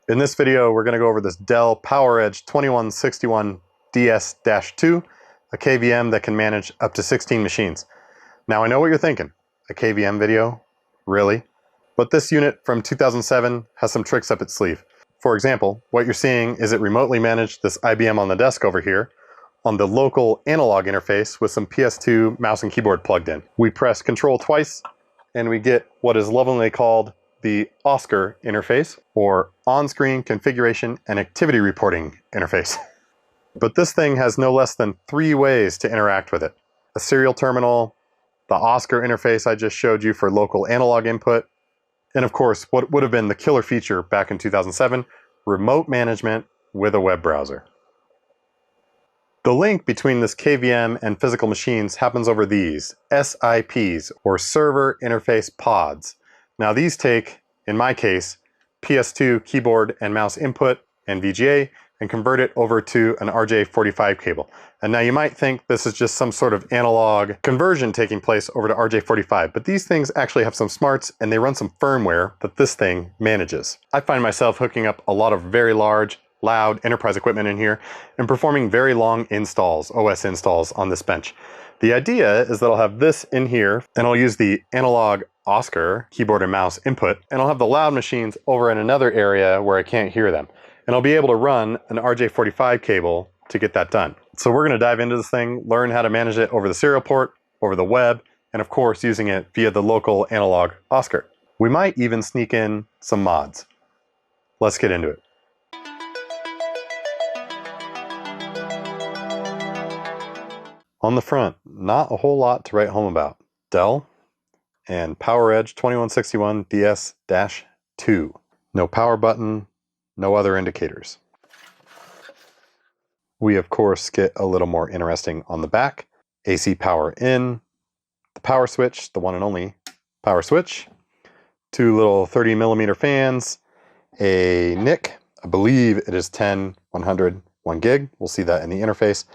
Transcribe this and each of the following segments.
In this video, we're going to go over this Dell PowerEdge 2161 DS-2, a KVM that can manage up to 16 machines. Now I know what you're thinking, a KVM video? Really? But this unit from 2007 has some tricks up its sleeve. For example, what you're seeing is it remotely managed this IBM on the desk over here on the local analog interface with some PS2 mouse and keyboard plugged in. We press Control twice and we get what is lovingly called the OSCAR interface, or on-screen configuration and activity reporting interface. But this thing has no less than 3 ways to interact with it. A serial terminal, the OSCAR interface I just showed you for local analog input, and of course what would have been the killer feature back in 2007, remote management with a web browser. The link between this KVM and physical machines happens over these SIPs, or server interface pods. Now these take, in my case, PS2 keyboard and mouse input and VGA and convert it over to an RJ45 cable. And now you might think this is just some sort of analog conversion taking place over to RJ45, but these things actually have some smarts and they run some firmware that this thing manages. I find myself hooking up a lot of very large, loud enterprise equipment in here and performing very long installs, OS installs on this bench. The idea is that I'll have this in here and I'll use the analog OSCAR keyboard and mouse input, and I'll have the loud machines over in another area where I can't hear them. And I'll be able to run an RJ45 cable to get that done. So we're gonna dive into this thing, learn how to manage it over the serial port, over the web, and of course using it via the local analog OSCAR. We might even sneak in some mods. Let's get into it. On the front, not a whole lot to write home about. Dell and PowerEdge 2161 DS-2. No power button, no other indicators. We of course get a little more interesting on the back. AC power in, the power switch, the one and only power switch, 2 little 30mm fans, a NIC, I believe it is 10/100 1 gig. We'll see that in the interface.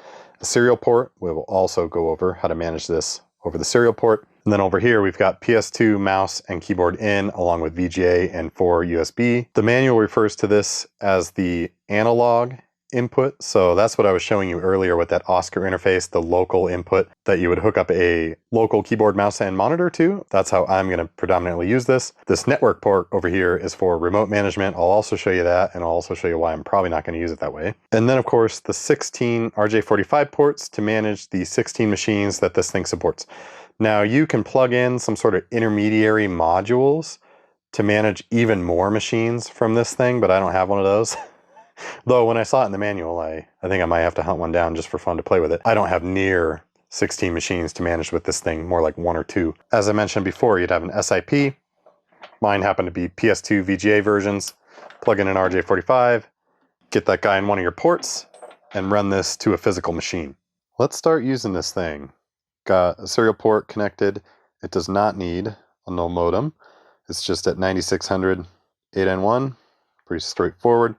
A serial port, we will also go over how to manage this over the serial port. And then over here, we've got PS2 mouse and keyboard in, along with VGA and 4 USB. The manual refers to this as the analog input. So that's what I was showing you earlier with that OSCAR interface, the local input that you would hook up a local keyboard, mouse, and monitor to. That's how I'm going to predominantly use this. This network port over here is for remote management. I'll also show you that, and I'll also show you why I'm probably not going to use it that way. And then of course, the 16 RJ45 ports to manage the 16 machines that this thing supports. Now you can plug in some sort of intermediary modules to manage even more machines from this thing, but I don't have one of those. Though when I saw it in the manual, I think I might have to hunt one down just for fun to play with it. I don't have near 16 machines to manage with this thing, more like 1 or 2. As I mentioned before, you'd have an SIP. Mine happen to be PS2 VGA versions. Plug in an RJ45, get that guy in one of your ports, and run this to a physical machine. Let's start using this thing. Got a serial port connected. It does not need a no modem. It's just at 9600 8N1. Pretty straightforward.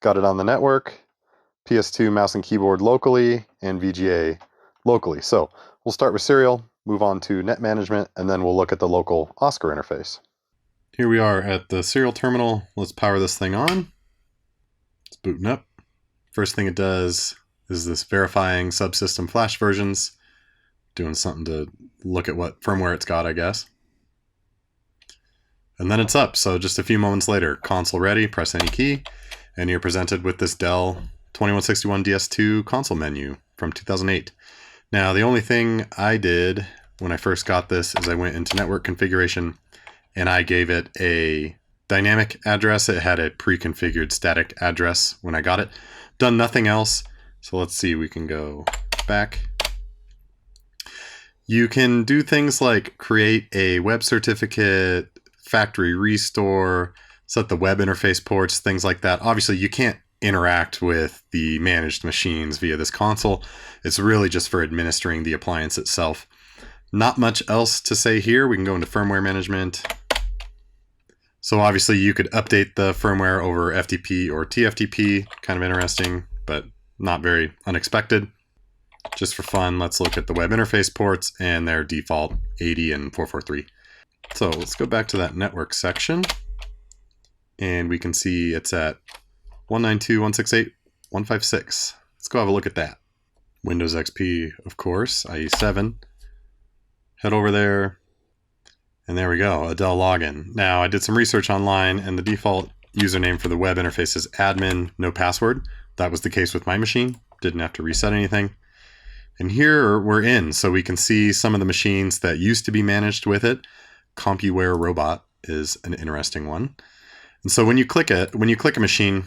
Got it on the network, PS2 mouse and keyboard locally, and VGA locally. So we'll start with serial, move on to net management, and then we'll look at the local OSCAR interface. Here we are at the serial terminal. Let's power this thing on. It's booting up. First thing it does is this verifying subsystem flash versions, doing something to look at what firmware it's got, I guess. And then it's up. So just a few moments later, console ready, press any key, and you're presented with this Dell 2161 DS-2 console menu from 2008. Now, the only thing I did when I first got this is I went into network configuration and I gave it a dynamic address. It had a pre-configured static address when I got it. Done nothing else. So let's see, we can go back. You can do things like create a web certificate, factory restore, set the web interface ports, things like that. Obviously, you can't interact with the managed machines via this console. It's really just for administering the appliance itself. Not much else to say here. We can go into firmware management. So obviously, you could update the firmware over FTP or TFTP. Kind of interesting, but not very unexpected. Just for fun, let's look at the web interface ports and their default 80 and 443. So let's go back to that network section. and we can see it's at 192.168.156. Let's go have a look at that. Windows XP, of course, IE7. Head over there, and there we go, a Dell login. Now, I did some research online, and the default username for the web interface is admin, no password. That was the case with my machine. Didn't have to reset anything. And here we're in, so we can see some of the machines that used to be managed with it. CompuWare Robot is an interesting one. And so when you click a machine,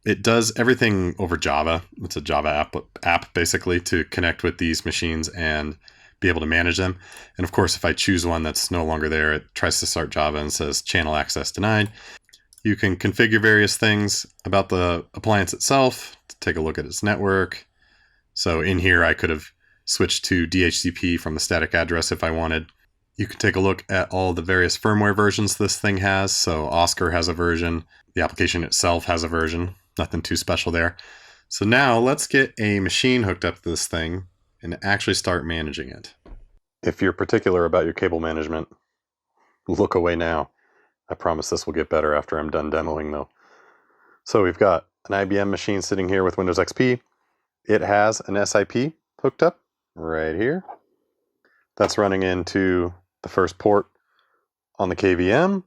it does everything over Java. It's a Java app basically to connect with these machines and be able to manage them. And of course, if I choose one that's no longer there, it tries to start Java and says channel access denied. You can configure various things about the appliance itself, take a look at its network. So in here, I could have switched to DHCP from the static address if I wanted. You can take a look at all the various firmware versions this thing has. So Oscar has a version. The application itself has a version. Nothing too special there. So now let's get a machine hooked up to this thing and actually start managing it. If you're particular about your cable management, look away now. I promise this will get better after I'm done demoing though. So we've got an IBM machine sitting here with Windows XP. It has an SIP hooked up right here. That's running into the first port on the KVM.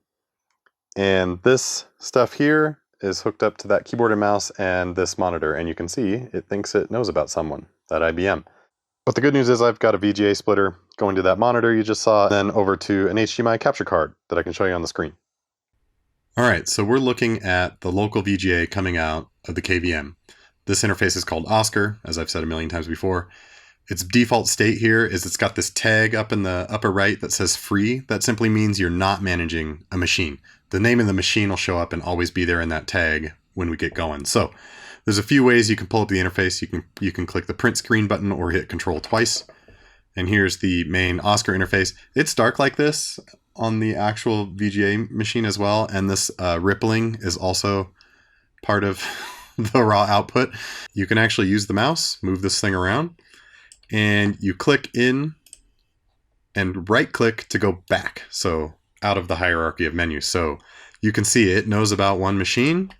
And this stuff here is hooked up to that keyboard and mouse and this monitor. And you can see it thinks it knows about someone, that IBM. But the good news is I've got a VGA splitter going to that monitor you just saw, then over to an HDMI capture card that I can show you on the screen. All right, so we're looking at the local VGA coming out of the KVM. This interface is called Oscar, as I've said a million times before. Its default state here is it's got this tag up in the upper right that says free. That simply means you're not managing a machine. The name of the machine will show up and always be there in that tag when we get going. So there's a few ways you can pull up the interface. You can click the print screen button or hit Control twice. And here's the main Oscar interface. It's dark like this on the actual VGA machine as well. And this rippling is also part of the raw output. You can actually use the mouse, move this thing around, and you click in and right click to go back. So out of the hierarchy of menus. So you can see it knows about one machine.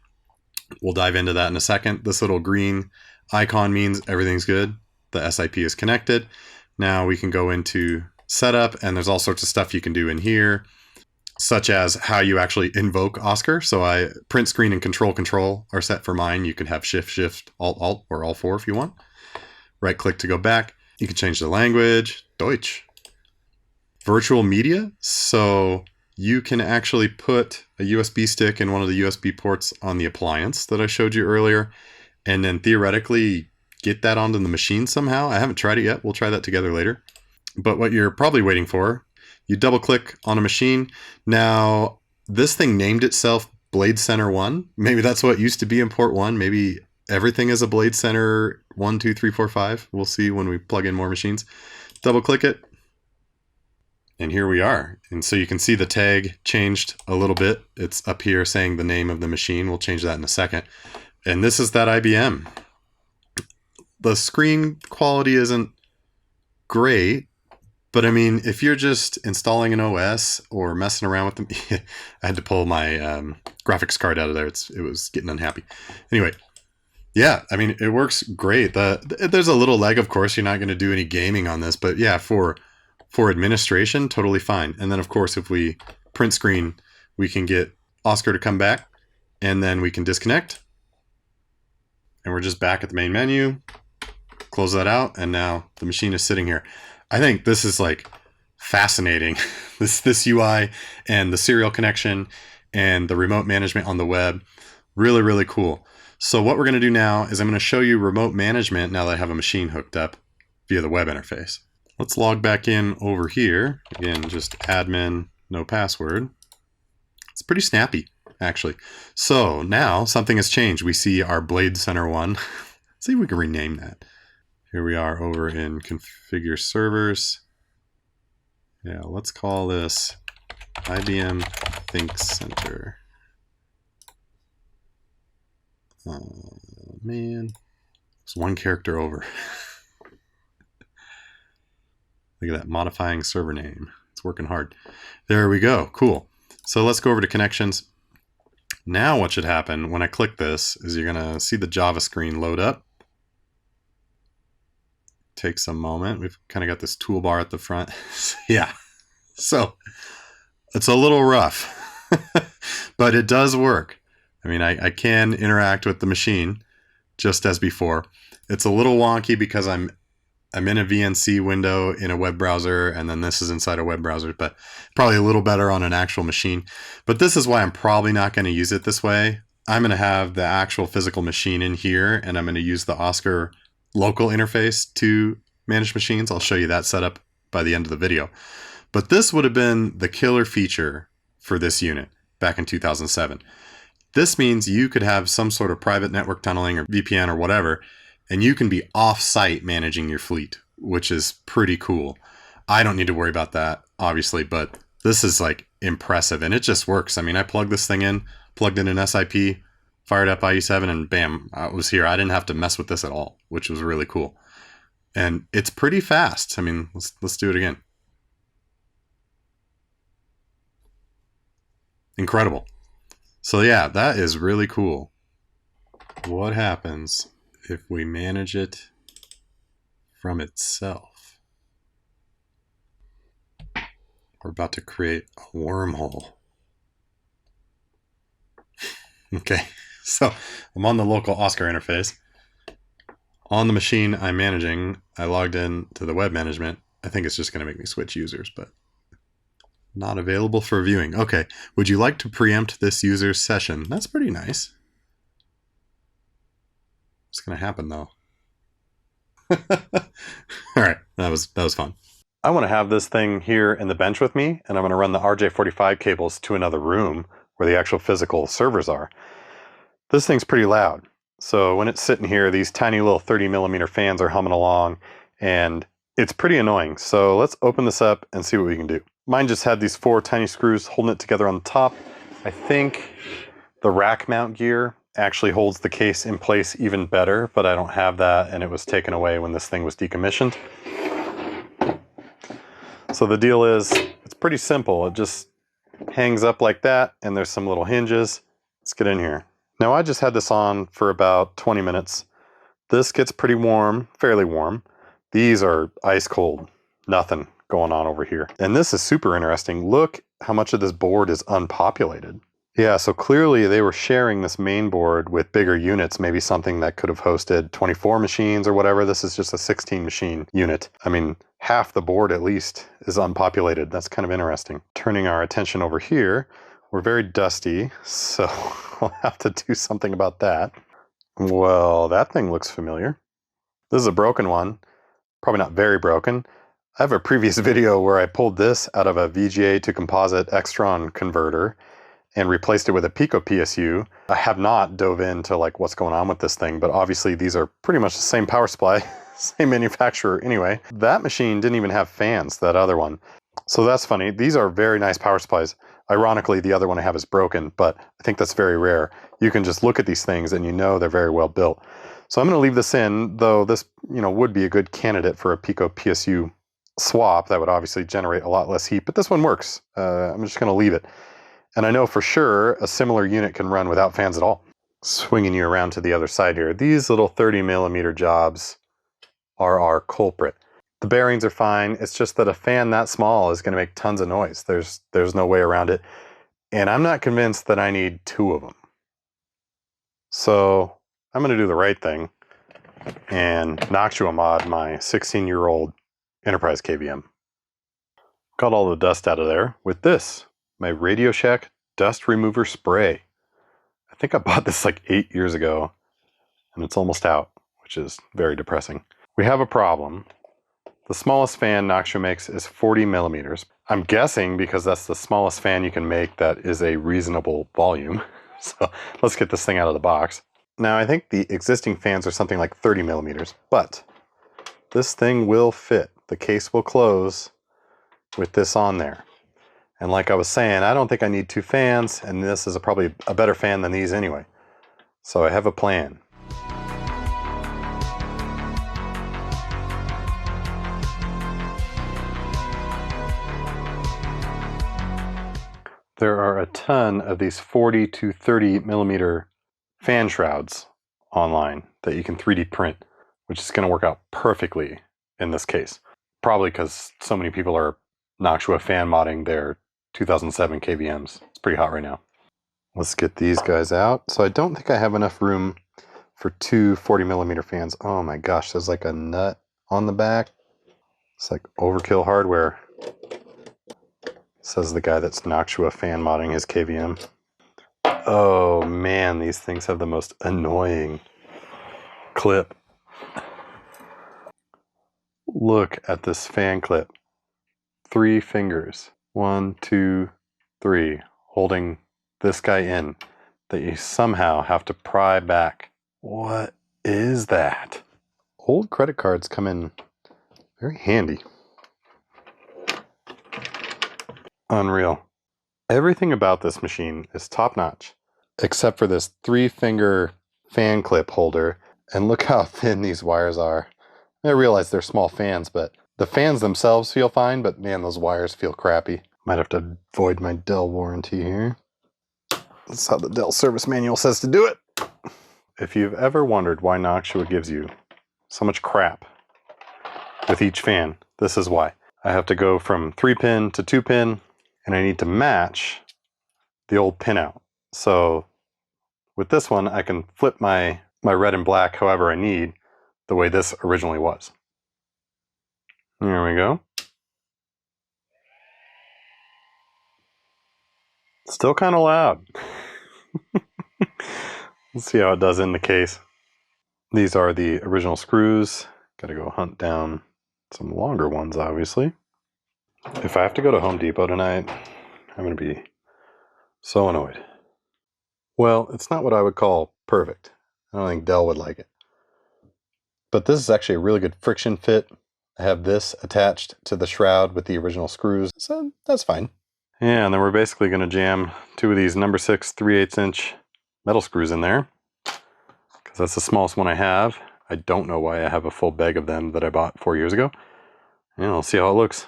We'll dive into that in a second. This little green icon means everything's good. The SIP is connected. Now we can go into setup, and there's all sorts of stuff you can do in here, such as how you actually invoke Oscar. So print screen and control are set for mine. You can have shift, alt, or all four if you want. Right click to go back. You can change the language, Deutsch. Virtual media. So you can actually put a USB stick in one of the USB ports on the appliance that I showed you earlier, and then theoretically get that onto the machine somehow. I haven't tried it yet. We'll try that together later. But what you're probably waiting for, you double click on a machine. Now, this thing named itself Blade Center 1. Maybe that's what used to be in port 1. Maybe everything is a Blade Center 1, 2, 3, 4, 5. We'll see when we plug in more machines. Double click it. And here we are. And so you can see the tag changed a little bit. It's up here saying the name of the machine. We'll change that in a second. And this is that IBM. The screen quality isn't great, but I mean, if you're just installing an OS or messing around with them, I had to pull my graphics card out of there. It was getting unhappy. Anyway, yeah, I mean, it works great. There's a little lag, of course. You're not going to do any gaming on this, but yeah, for administration, totally fine. And then, of course, if we print screen, we can get Oscar to come back, and then we can disconnect. And we're just back at the main menu. Close that out, and now the machine is sitting here. I think this is like fascinating. this UI and the serial connection and the remote management on the web. Really, really cool. So what we're going to do now is I'm going to show you remote management now that I have a machine hooked up via the web interface. Let's log back in over here. Again, just admin, no password. It's pretty snappy, actually. So now something has changed. We see our Blade Center 1. Let's see if we can rename that. Here we are over in Configure Servers. Yeah, let's call this IBM Think Center. Oh, man. It's one character over. Look at that, modifying server name. It's working hard. There we go. Cool. So let's go over to connections. Now what should happen when I click this is you're going to see the Java screen load up. Takes a moment. We've kind of got this toolbar at the front. Yeah, so it's a little rough, but it does work. I mean, I can interact with the machine just as before. It's a little wonky because I'm in a VNC window in a web browser, and then this is inside a web browser, but probably a little better on an actual machine. But this is why I'm probably not going to use it this way. I'm going to have the actual physical machine in here, and I'm going to use the Oscar local interface to manage machines. I'll show you that setup by the end of the video. But this would have been the killer feature for this unit back in 2007. This means you could have some sort of private network tunneling or VPN or whatever, and you can be off-site managing your fleet, which is pretty cool. I don't need to worry about that, obviously, but this is like impressive, and it just works. I mean, I plugged this thing in, plugged in an SIP, fired up IE7, and bam, I was here. I didn't have to mess with this at all, which was really cool. And it's pretty fast. I mean, let's do it again. Incredible. So yeah, that is really cool. What happens if we manage it from itself? We're about to create a wormhole. Okay, so I'm on the local Oscar interface. On the machine I'm managing, I logged in to the web management. I think it's just going to make me switch users, but not available for viewing. Okay, would you like to preempt this user's session? That's pretty nice. What's going to happen though? All right, that was fun. I want to have this thing here in the bench with me, and I'm going to run the RJ45 cables to another room where the actual physical servers are. This thing's pretty loud. So when it's sitting here, these tiny little 30mm fans are humming along, and it's pretty annoying. So let's open this up and see what we can do. Mine just had these 4 tiny screws holding it together on the top. I think the rack mount gear actually holds the case in place even better, but I don't have that, and it was taken away when this thing was decommissioned. So the deal is, it's pretty simple. It just hangs up like that, and there's some little hinges. Let's get in here. Now I just had this on for about 20 minutes. This gets pretty warm, fairly warm. These are ice cold, nothing going on over here. And this is super interesting. Look how much of this board is unpopulated. Yeah, so clearly they were sharing this main board with bigger units, maybe something that could have hosted 24 machines or whatever. This is just a 16 machine unit. I mean, half the board at least is unpopulated. That's kind of interesting. Turning our attention over here, we're very dusty, so we'll have to do something about that. Well, that thing looks familiar. This is a broken one. Probably not very broken. I have a previous video where I pulled this out of a VGA to composite Extron converter and replaced it with a Pico PSU. I have not dove into like what's going on with this thing, but obviously these are pretty much the same power supply, same manufacturer anyway. That machine didn't even have fans, that other one. So that's funny. These are very nice power supplies. Ironically, the other one I have is broken, but I think that's very rare. You can just look at these things and you know they're very well built. So I'm going to leave this in, though this, would be a good candidate for a Pico PSU swap. That would obviously generate a lot less heat, but this one works. I'm just going to leave it. And I know for sure a similar unit can run without fans at all. Swinging you around to the other side here. These little 30mm jobs are our culprit. The bearings are fine. It's just that a fan that small is going to make tons of noise. There's no way around it. And I'm not convinced that I need 2 of them. So I'm going to do the right thing and Noctua mod my 16-year-old Enterprise KVM. Got all the dust out of there with this, my Radio Shack dust remover spray. I think I bought this like 8 years ago and it's almost out, which is very depressing. We have a problem. The smallest fan Noctua makes is 40mm. I'm guessing because that's the smallest fan you can make that is a reasonable volume. So let's get this thing out of the box. Now I think the existing fans are something like 30mm, but this thing will fit. The case will close with this on there. And like I was saying, I don't think I need 2 fans, and this is probably a better fan than these anyway. So I have a plan. There are a ton of these 40 to 30 millimeter fan shrouds online that you can 3D print, which is going to work out perfectly in this case. Probably because so many people are Noctua fan modding their 2007 KVMs. It's pretty hot right now. Let's get these guys out. So I don't think I have enough room for two 40 millimeter fans. Oh my gosh, there's like a nut on the back. It's like overkill hardware, says the guy that's Noctua fan modding his KVM. Oh man, these things have the most annoying clip. Look at this fan clip. 3 fingers. 1, 2, 3. Holding this guy in that you somehow have to pry back. What is that? Old credit cards come in very handy. Unreal. Everything about this machine is top notch, except for this 3-finger fan clip holder. And look how thin these wires are. I realize they're small fans, but the fans themselves feel fine, but man, those wires feel crappy. Might have to void my Dell warranty here. That's how the Dell service manual says to do it. If you've ever wondered why Noctua gives you so much crap with each fan, this is why. I have to go from 3-pin to 2-pin, and I need to match the old pin out. So with this one, I can flip my red and black however I need, the way this originally was. There we go. Still kind of loud. Let's see how it does in the case. These are the original screws. Gotta go hunt down some longer ones, obviously. If I have to go to Home Depot tonight, I'm gonna be so annoyed. Well, it's not what I would call perfect. I don't think Dell would like it. But this is actually a really good friction fit. I have this attached to the shroud with the original screws, so that's fine. Yeah, and then we're basically going to jam 2 of these number 6 3/8" metal screws in there, because that's the smallest one I have. I don't know why I have a full bag of them that I bought 4 years ago. And we'll see how it looks.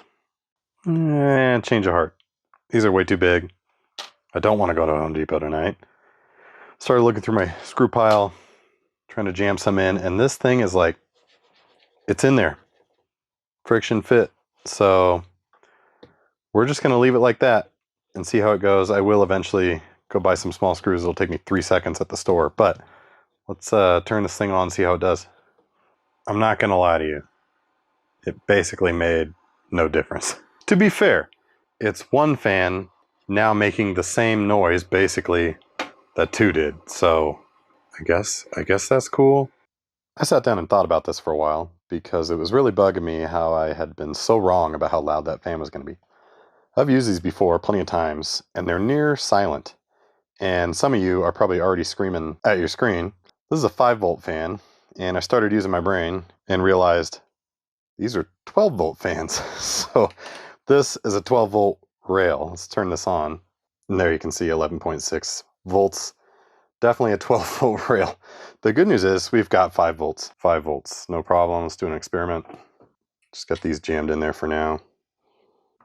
And change of heart. These are way too big. I don't want to go to Home Depot tonight. Started looking through my screw pile, trying to jam some in, and this thing is like, it's in there. Friction fit. So we're just going to leave it like that and see how it goes. I will eventually go buy some small screws. It'll take me 3 seconds at the store, but let's turn this thing on and see how it does. I'm not going to lie to you. It basically made no difference. To be fair, it's one fan now making the same noise basically that 2 did. So I guess that's cool. I sat down and thought about this for a while because it was really bugging me how I had been so wrong about how loud that fan was going to be. I've used these before plenty of times, and they're near silent. And some of you are probably already screaming at your screen. This is a 5-volt fan, and I started using my brain and realized these are 12-volt fans. So this is a 12-volt rail. Let's turn this on. And there you can see 11.6 volts. Definitely a 12-volt rail. The good news is we've got 5 volts. 5 volts, no problem. Let's do an experiment. Just got these jammed in there for now.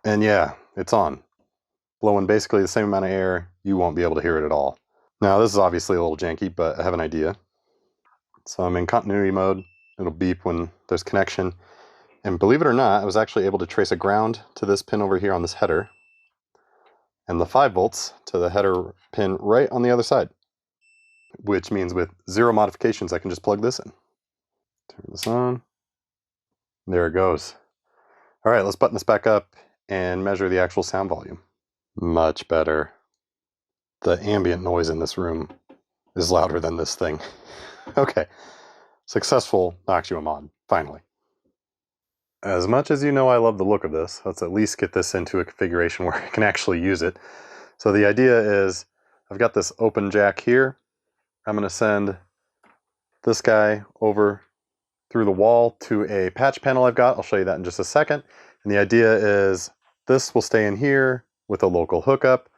And yeah, it's on. Blowing basically the same amount of air. You won't be able to hear it at all. Now this is obviously a little janky, but I have an idea. So I'm in continuity mode. It'll beep when there's connection. And believe it or not, I was actually able to trace a ground to this pin over here on this header. And the 5 volts to the header pin right on the other side. Which means with 0 modifications, I can just plug this in. Turn this on. There it goes. All right, let's button this back up and measure the actual sound volume. Much better. The ambient noise in this room is louder than this thing. Okay, successful Noctua mod, finally. As much as you know I love the look of this, let's at least get this into a configuration where I can actually use it. So the idea is, I've got this open jack here. I'm going to send this guy over through the wall to a patch panel I've got. I'll show you that in just a second. And the idea is this will stay in here with a local hookup.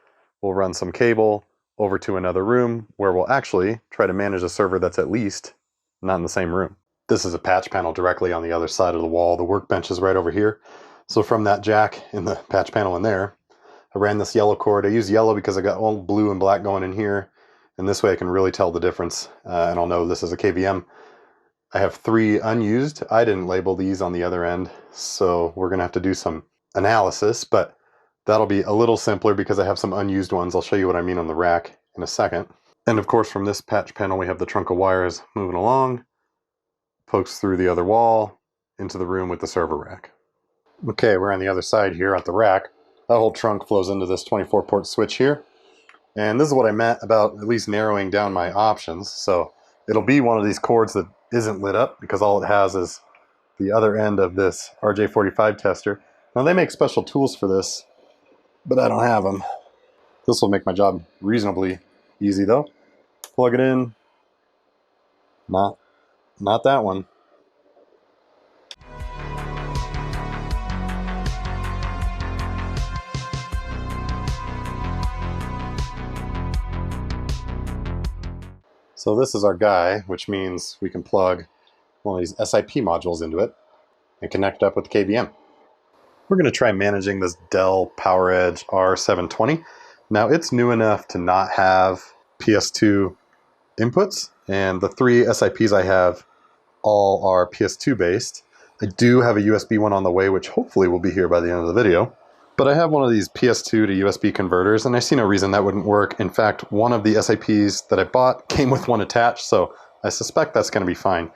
We'll run some cable over to another room where we'll actually try to manage a server that's at least not in the same room. This is a patch panel directly on the other side of the wall. The workbench is right over here. So from that jack in the patch panel in there, I ran this yellow cord. I use yellow because I got all blue and black going in here, and this way I can really tell the difference, and I'll know this is a KVM. I have 3 unused. I didn't label these on the other end, so we're going to have to do some analysis, but that'll be a little simpler because I have some unused ones. I'll show you what I mean on the rack in a second. And of course, from this patch panel, we have the trunk of wires moving along, pokes through the other wall into the room with the server rack. Okay, we're on the other side here at the rack. That whole trunk flows into this 24-port switch here. And this is what I meant about at least narrowing down my options. So it'll be one of these cords that isn't lit up because all it has is the other end of this RJ45 tester. Now they make special tools for this, but I don't have them. This will make my job reasonably easy though. Plug it in. Not that one. So this is our guy, which means we can plug one of these SIP modules into it and connect up with the KVM. We're going to try managing this Dell PowerEdge R720. Now it's new enough to not have PS2 inputs, and the 3 SIPs I have all are PS2 based. I do have a USB one on the way, which hopefully will be here by the end of the video. But I have one of these PS2 to USB converters, and I see no reason that wouldn't work. In fact, one of the SIPs that I bought came with one attached, so I suspect that's going to be fine.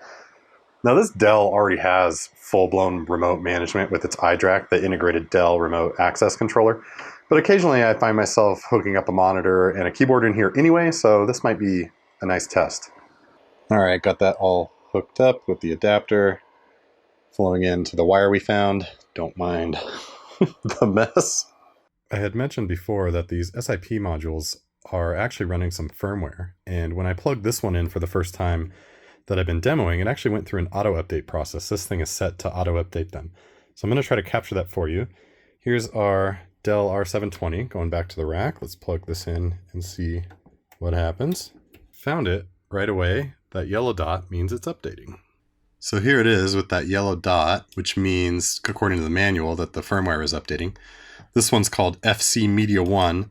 Now this Dell already has full-blown remote management with its iDRAC, the integrated Dell remote access controller. But occasionally I find myself hooking up a monitor and a keyboard in here anyway, so this might be a nice test. All right, got that all hooked up with the adapter flowing into the wire we found. Don't mind the mess. I had mentioned before that these SIP modules are actually running some firmware, and when I plugged this one in for the first time that I've been demoing, it actually went through an auto update process. This thing is set to auto update them. So I'm going to try to capture that for you. Here's our Dell R720 going back to the rack. Let's plug this in and see what happens. Found it right away. That yellow dot means it's updating. So here it is with that yellow dot, which means, according to the manual, that the firmware is updating. This one's called FC Media 1.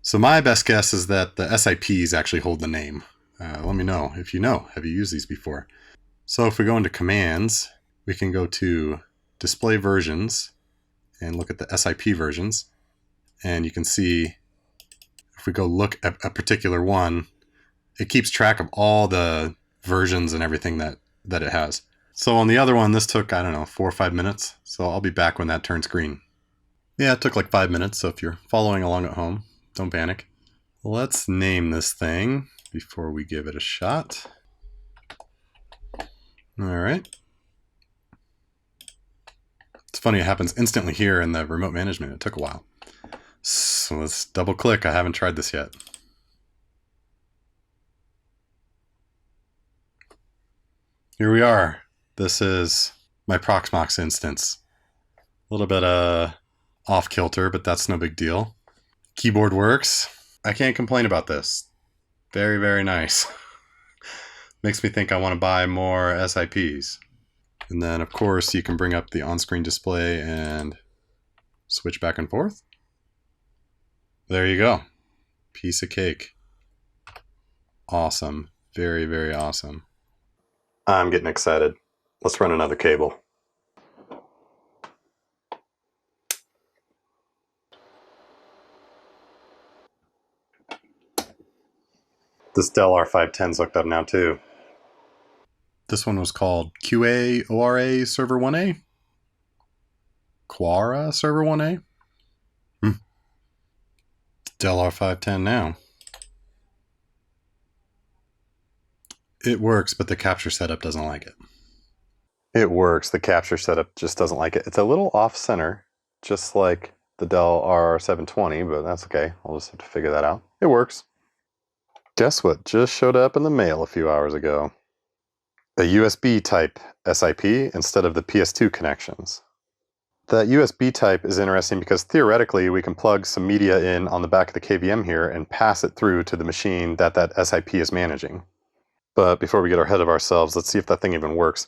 So my best guess is that the SIPs actually hold the name. Let me know if you know. Have you used these before? So if we go into commands, we can go to display versions and look at the SIP versions. And you can see if we go look at a particular one, it keeps track of all the versions and everything that it has. So on the other one, this took, I don't know, 4 or 5 minutes. So I'll be back when that turns green. Yeah, it took like 5 minutes. So if you're following along at home, don't panic. Let's name this thing before we give it a shot. All right. It's funny, it happens instantly here in the remote management. It took a while. So let's double click. I haven't tried this yet. Here we are. This is my Proxmox instance. A little bit off kilter, but that's no big deal. Keyboard works. I can't complain about this. Very, very nice. Makes me think I want to buy more SIPs. And then, of course, you can bring up the on-screen display and switch back and forth. There you go. Piece of cake. Awesome. Very, very awesome. I'm getting excited. Let's run another cable. This Dell R510's hooked up now too. This one was called QA-ORA Server 1A? Quara Server 1A? Dell R510 now. It works, but the capture setup doesn't like it. It works, the capture setup just doesn't like it. It's a little off-center, just like the Dell R720, but that's okay. I'll just have to figure that out. It works. Guess what just showed up in the mail a few hours ago? A USB type SIP instead of the PS2 connections. That USB type is interesting because theoretically we can plug some media in on the back of the KVM here and pass it through to the machine that SIP is managing. But before we get ahead of ourselves, let's see if that thing even works.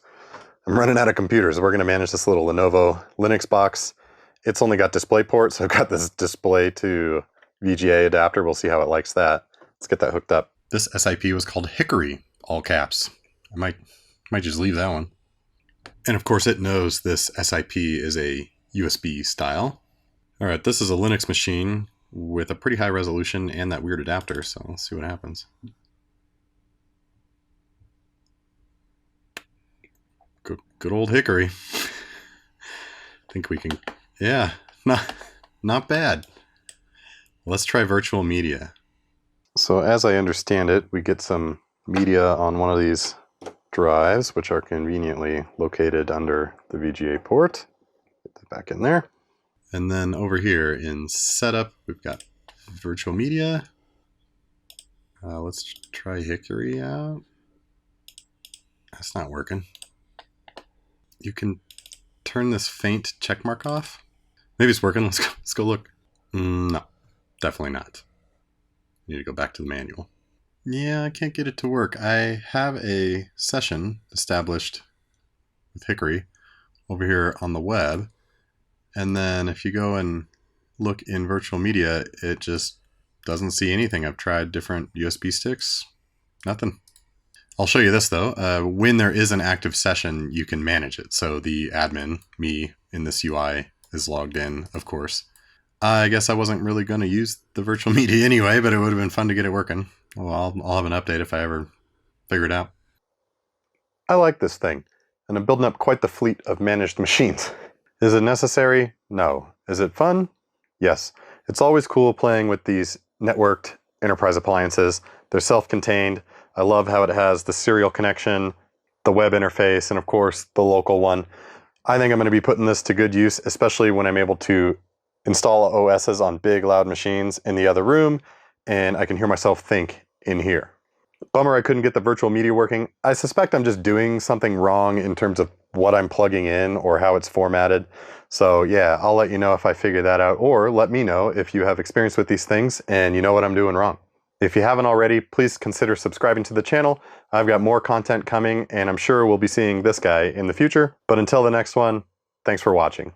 I'm running out of computers. We're going to manage this little Lenovo Linux box, It's only got DisplayPort, so I've got this display to VGA adapter. We'll see how it likes that. Let's get that hooked up. This SIP was called Hickory, all caps. I might just leave that one. And of course it knows this SIP is a USB style. All right, this is a Linux machine with a pretty high resolution and that weird adapter, so let's see what happens. Good old Hickory. I think we can, yeah, not bad. Let's try virtual media. So as I understand it, we get some media on one of these drives, which are conveniently located under the VGA port. Get that back in there. And then over here in setup, we've got virtual media. Let's try Hickory out. That's not working. You can turn this faint check mark off. Maybe it's working. Let's go look. No, definitely not. Need to go back to the manual. Yeah, I can't get it to work. I have a session established with Hickory over here on the web. And then if you go and look in virtual media, it just doesn't see anything. I've tried different USB sticks. Nothing. I'll show you this though. When there is an active session, you can manage it. So the admin, me in this UI, is logged in, of course. I guess I wasn't really going to use the virtual media anyway, but it would have been fun to get it working. Well, I'll have an update if I ever figure it out. I like this thing, and I'm building up quite the fleet of managed machines. Is it necessary? No. Is it fun? Yes. It's always cool playing with these networked enterprise appliances. They're self-contained. I love how it has the serial connection, the web interface, and of course the local one. I think I'm going to be putting this to good use, especially when I'm able to install OSs on big loud machines in the other room, and I can hear myself think in here. Bummer I couldn't get the virtual media working. I suspect I'm just doing something wrong in terms of what I'm plugging in or how it's formatted. So yeah, I'll let you know if I figure that out, or let me know if you have experience with these things and you know what I'm doing wrong. If you haven't already, please consider subscribing to the channel. I've got more content coming, and I'm sure we'll be seeing this guy in the future. But until the next one, thanks for watching.